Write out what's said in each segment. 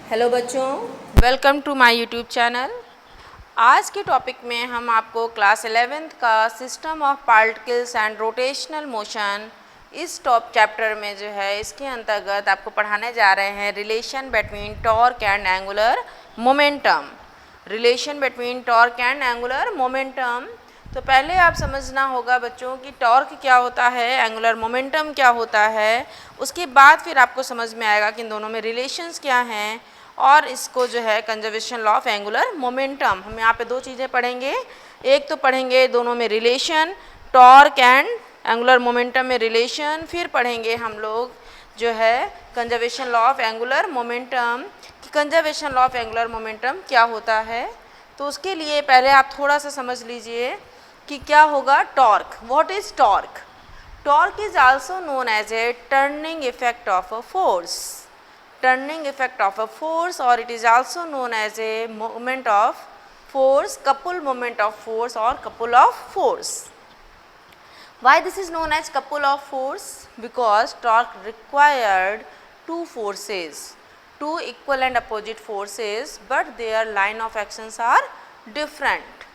Hello बच्चों, welcome to my YouTube channel. आज के टॉपिक में हम आपको क्लास 11th का system of particles and rotational motion इस टॉप चैप्टर में जो है इसके अंतर्गत आपको पढ़ाने जा रहे हैं relation between torque and angular momentum. Relation between torque and angular momentum. तो पहले आप समझना होगा बच्चों कि टॉर्क क्या होता है, एंगुलर मोमेंटम क्या होता है। उसके बाद फिर आपको समझ में आएगा कि इन दोनों में रिलेशंस क्या हैं और इसको जो है conservation law of angular momentum. हम यहाँ पे दो चीज़ें पढ़ेंगे। एक तो पढ़ेंगे दोनों में relation, torque and angular momentum में रिलेशन। फिर पढ़ेंगे हम लोग जो है conservation law of angular momentum कि conservation law of angular momentum क्या होता है। तो उसके लिए पहले आप थोड़ा सा समझ लीजिए कि क्या होगा torque. What is torque? Torque is also known as a turning effect of a force. Turning effect of a force, or it is also known as a moment of force, couple moment of force or couple of force. Why this is known as couple of force? Because torque required two forces, two equal and opposite forces, but their line of actions are different.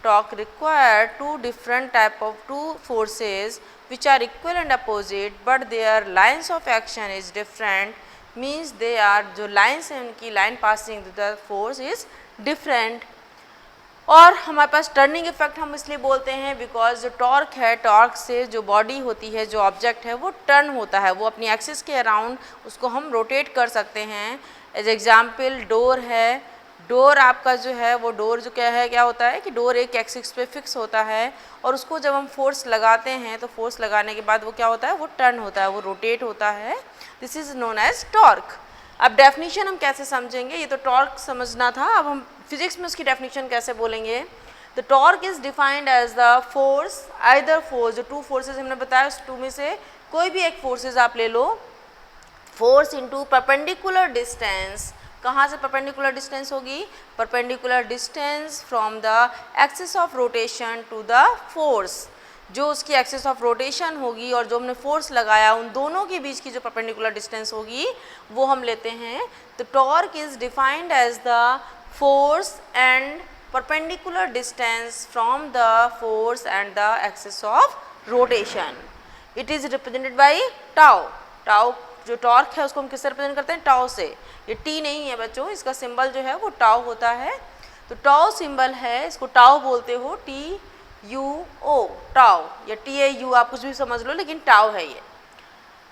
Torque required two forces which are equal and opposite, but their lines of action is different. Means they are, जो lines हैं उनकी line passing the force is different. और हमारे पास turning effect हम इसलिए बोलते हैं because जो टॉर्क है, टॉर्क से जो बॉडी होती है, जो ऑब्जेक्ट है वो टर्न होता है, वो अपनी एक्सिस के अराउंड उसको हम रोटेट कर सकते हैं। एज एग्जाम्पल डोर है, डोर आपका जो है वो डोर जो क्या होता है कि डोर एक एक्सिस पे फिक्स होता है और उसको जब हम फोर्स लगाते हैं तो फोर्स लगाने के बाद वो क्या होता है, वो टर्न होता है, वो रोटेट होता है। This is known as torque. अब डेफिनेशन हम कैसे समझेंगे? ये तो टॉर्क समझना था, अब हम फिजिक्स में उसकी डेफिनेशन कैसे बोलेंगे। The torque is defined as the force, either force, जो टू फोर्सेज हमने बताया उस टू में से कोई भी एक फोर्सेज आप ले लो, फोर्स इनटू परपेंडिकुलर डिस्टेंस। कहाँ से परपेंडिकुलर डिस्टेंस होगी? Perpendicular distance from the axis of rotation to the force. जो उसकी एक्सिस ऑफ रोटेशन होगी और जो हमने फोर्स लगाया उन दोनों के बीच की जो परपेंडिकुलर डिस्टेंस होगी वो हम लेते हैं। तो torque is defined as the force and perpendicular distance from the force and the axis of rotation. It is represented by tau. Tau जो टॉर्क है उसको हम किससे रिप्रेजेंट करते हैं? टाउ से। ये टी नहीं है बच्चों, इसका सिंबल जो है वो टाउ होता है। तो टाउ सिंबल है, इसको टाउ बोलते हो, टी यू ओ, टाउ, या टी ए यू, आप कुछ भी समझ लो, लेकिन टाउ है ये,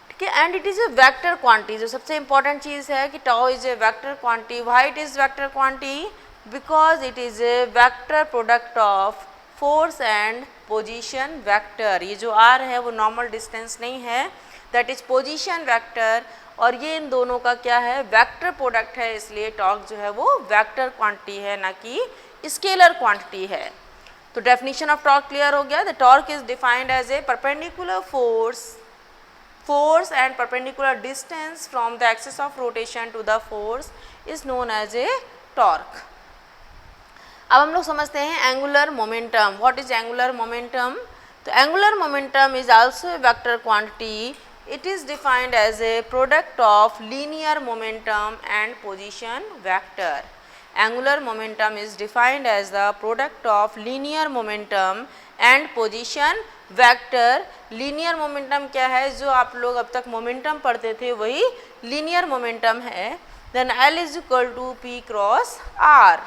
ठीक है। And it is a vector quantity. जो सबसे इंपॉर्टेंट चीज़ है कि tau is a vector quantity. Why it is vector quantity? Because it is a vector product of force and position vector. ये जो आर है वो नॉर्मल डिस्टेंस नहीं है, दैट इज पोजीशन वेक्टर, और ये इन दोनों का क्या है? वेक्टर प्रोडक्ट है। इसलिए टॉर्क जो है वो वेक्टर क्वांटिटी है, ना कि स्केलर क्वांटिटी है। तो डेफिनेशन ऑफ टॉर्क क्लियर हो गया। The torque is defined as a perpendicular force and perpendicular distance from the axis of rotation to the force is known as a torque. अब हम लोग समझते हैं angular momentum. What is angular momentum? तो angular momentum is also a vector quantity. It is defined as a product of linear momentum and position vector. Angular momentum is defined as the product of linear momentum and position vector. Linear momentum क्या है? जो आप लोग अब तक momentum पढ़ते थे वही linear momentum है। Then L is equal to P cross R.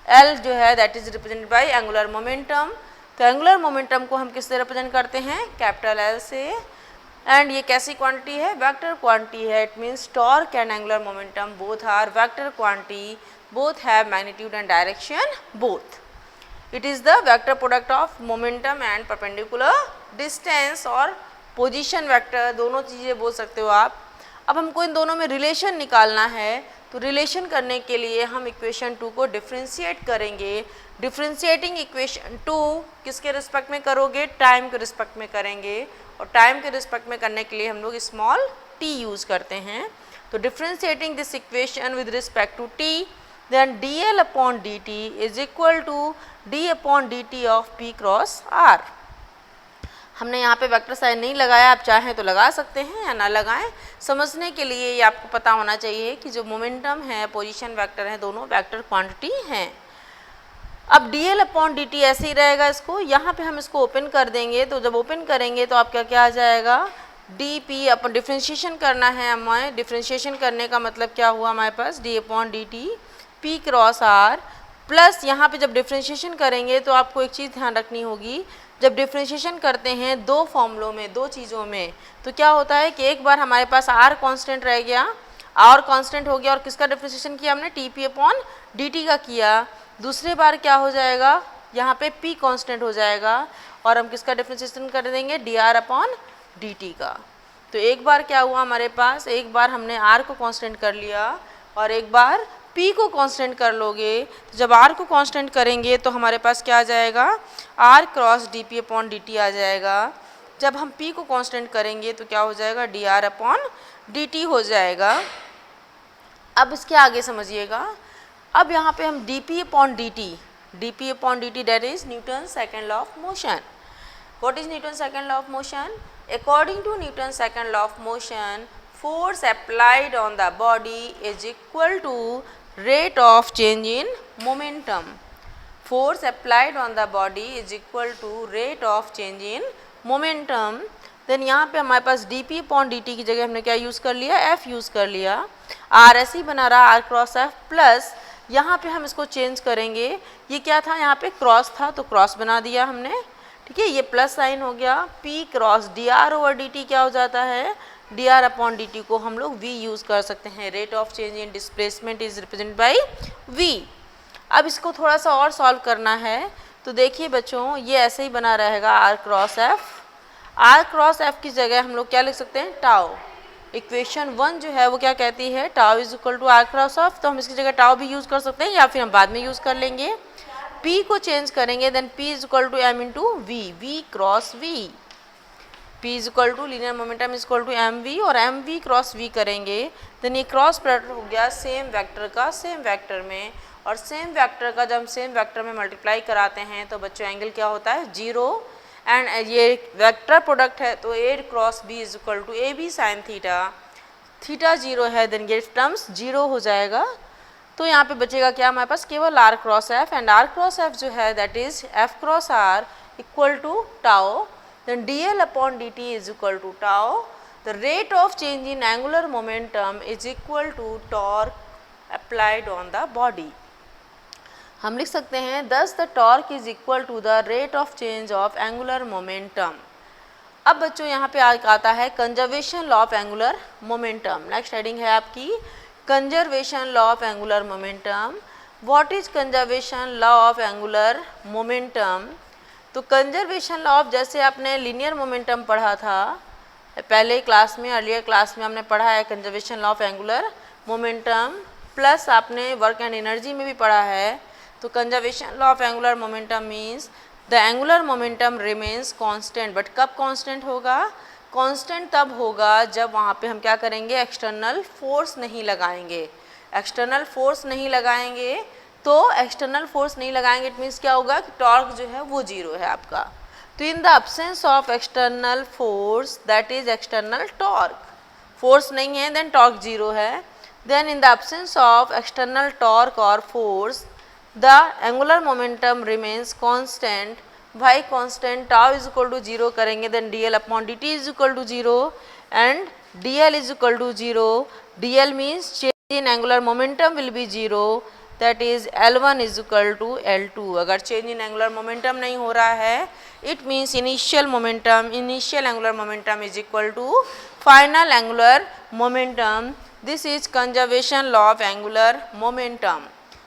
L जो है that is represented by angular momentum. तो angular momentum को हम किससे represent करते हैं? कैपिटल L से। एंड ये कैसी क्वांटिटी है? वेक्टर क्वांटिटी है। It means torque and angular momentum both are vector quantity, both have magnitude and direction both. It is the vector product of momentum and perpendicular distance और position vector, दोनों चीज़ें बोल सकते हो आप। अब हमको इन दोनों में रिलेशन निकालना है, तो रिलेशन करने के लिए हम इक्वेशन 2 को डिफ्रेंशिएट करेंगे। डिफ्रेंशिएटिंग इक्वेशन 2 किसके रिस्पेक्ट में करोगे? टाइम के रिस्पेक्ट में करेंगे, और टाइम के रिस्पेक्ट में करने के लिए हम लोग स्मॉल टी यूज़ करते हैं। तो differentiating this equation with respect to T, then D L upon D T is equal to D upon D T of P cross R. हमने यहाँ पे वेक्टर साइन नहीं लगाया, आप चाहें तो लगा सकते हैं या ना लगाएं। समझने के लिए ये आपको पता होना चाहिए कि जो मोमेंटम है, पोजीशन वेक्टर है, दोनों वेक्टर क्वांटिटी हैं। अब dl अपॉन dt ऐसे ही रहेगा, इसको यहाँ पे हम इसको ओपन कर देंगे, तो जब ओपन करेंगे तो आपका क्या आ जाएगा, dp अपन डिफ्रेंशिएशन करना है हमें। डिफ्रेंशिएशन करने का मतलब क्या हुआ हमारे पास, d upon dt p cross r plus यहाँ पे जब डिफ्रेंशिएशन करेंगे तो आपको एक चीज़ ध्यान रखनी होगी, जब डिफ्रेंशिएशन करते हैं दो फॉर्मूलों में, दो चीज़ों में, तो क्या होता है कि एक बार हमारे पास r कांस्टेंट रह गया, r कांस्टेंट हो गया और किसका डिफ्रेंशिएशन किया हमने, tp अपॉन dt का किया। दूसरी बार क्या हो जाएगा, यहाँ पे p कांस्टेंट हो जाएगा और हम किसका डिफ्रेंशिएशन कर देंगे, dr अपॉन dt का। तो एक बार क्या हुआ हमारे पास, एक बार हमने r को कांस्टेंट कर लिया और एक बार p को कांस्टेंट कर लोगे, तो जब r को कांस्टेंट करेंगे तो हमारे पास क्या आ जाएगा, r cross dp upon dt आ जाएगा। जब हम p को कांस्टेंट करेंगे तो क्या हो जाएगा, dr अपॉन dt हो जाएगा। अब इसके आगे समझिएगा, अब यहाँ पे हम dp upon dt that is Newton's second law of motion. What is Newton's second law of motion? According to Newton's second law of motion, force applied on the body is equal to rate of change in momentum. Force applied on the body is equal to rate of change in momentum. Then यहाँ पे हमारे पास dp upon dt की जगह हमने क्या use कर लिया, f use कर लिया। r ऐसे ही बना रहा, r क्रॉस f प्लस यहाँ पे हम इसको चेंज करेंगे, ये क्या था, यहाँ पे क्रॉस था तो क्रॉस बना दिया हमने, ठीक है, ये प्लस साइन हो गया। p cross dr over dt क्या हो जाता है, dr अपॉन dt को हम लोग v यूज़ कर सकते हैं। Rate of change in displacement is represent by v। अब इसको थोड़ा सा और सॉल्व करना है, तो देखिए बच्चों ये ऐसे ही बना रहेगा r क्रॉस f की जगह हम लोग क्या लिख सकते हैं, टाउ। इक्वेशन 1 जो है वो क्या कहती है, tau is equal to r cross f, तो हम इसकी जगह टाउ भी यूज़ कर सकते हैं या फिर हम बाद में यूज़ कर लेंगे। p को चेंज करेंगे, then p is equal to m into v cross v। p is equal to linear momentum is equal to mv और mv क्रॉस v करेंगे, देन ये क्रॉस प्रोडक्ट हो गया सेम वेक्टर का सेम वेक्टर में, और same vector का जब हम सेम वेक्टर में मल्टीप्लाई कराते हैं तो बच्चों एंगल क्या होता है, 0। एंड ये वेक्टर प्रोडक्ट है तो a cross b is equal to A B sine theta, theta 0 है, देन ये टर्म्स 0 हो जाएगा। तो यहाँ पे बचेगा क्या हमारे पास, केवल r cross f, and r cross f जो है that is f cross r equal to tau, then dl upon dt is equal to tau. The rate of change in angular momentum is equal to torque applied on the body. हम लिख सकते हैं thus the torque is equal to the rate of change of angular momentum. अब बच्चों यहाँ पे आता है conservation law of angular momentum. Next heading है आपकी conservation law of angular momentum. What is conservation law of angular momentum? तो conservation law of, जैसे आपने लीनियर मोमेंटम पढ़ा था पहले क्लास में, अर्लियर क्लास में हमने पढ़ा है conservation law of angular momentum, plus आपने वर्क एंड एनर्जी में भी पढ़ा है। तो conservation law of angular momentum means the angular momentum remains constant. But कब कांस्टेंट होगा? कांस्टेंट तब होगा जब वहाँ पे हम क्या करेंगे, एक्सटर्नल फोर्स नहीं लगाएंगे। एक्सटर्नल फोर्स नहीं लगाएंगे, तो एक्सटर्नल फोर्स नहीं लगाएंगे इट मीन्स क्या होगा कि टॉर्क जो है वो 0 है आपका। तो in the absence of external force that is external torque, force नहीं है देन टॉर्क 0 है। Then in the absence of external torque और force the angular momentum remains constant. Why constant? Tau is equal to 0 करेंगे then dl upon dt is equal to 0 and dl is equal to 0। dl means change in angular momentum will be 0, that is L1 is equal to L2। अगर change in angular momentum नहीं हो रहा है it means initial momentum, initial angular momentum is equal to final angular momentum. This is conservation law of angular momentum.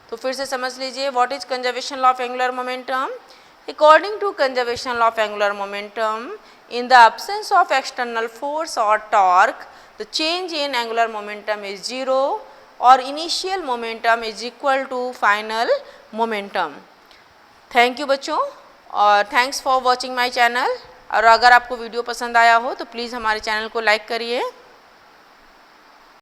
तो फिर से समझ लीजिए what is conservation law of angular momentum. According to conservation law of angular momentum, in the absence of external force or torque, the change in angular momentum is 0 और initial momentum is equal to final momentum। Thank you बच्चों और thanks for watching my channel. और अगर आपको video पसंद आया हो तो प्लीज़ हमारे चैनल को लाइक करिए।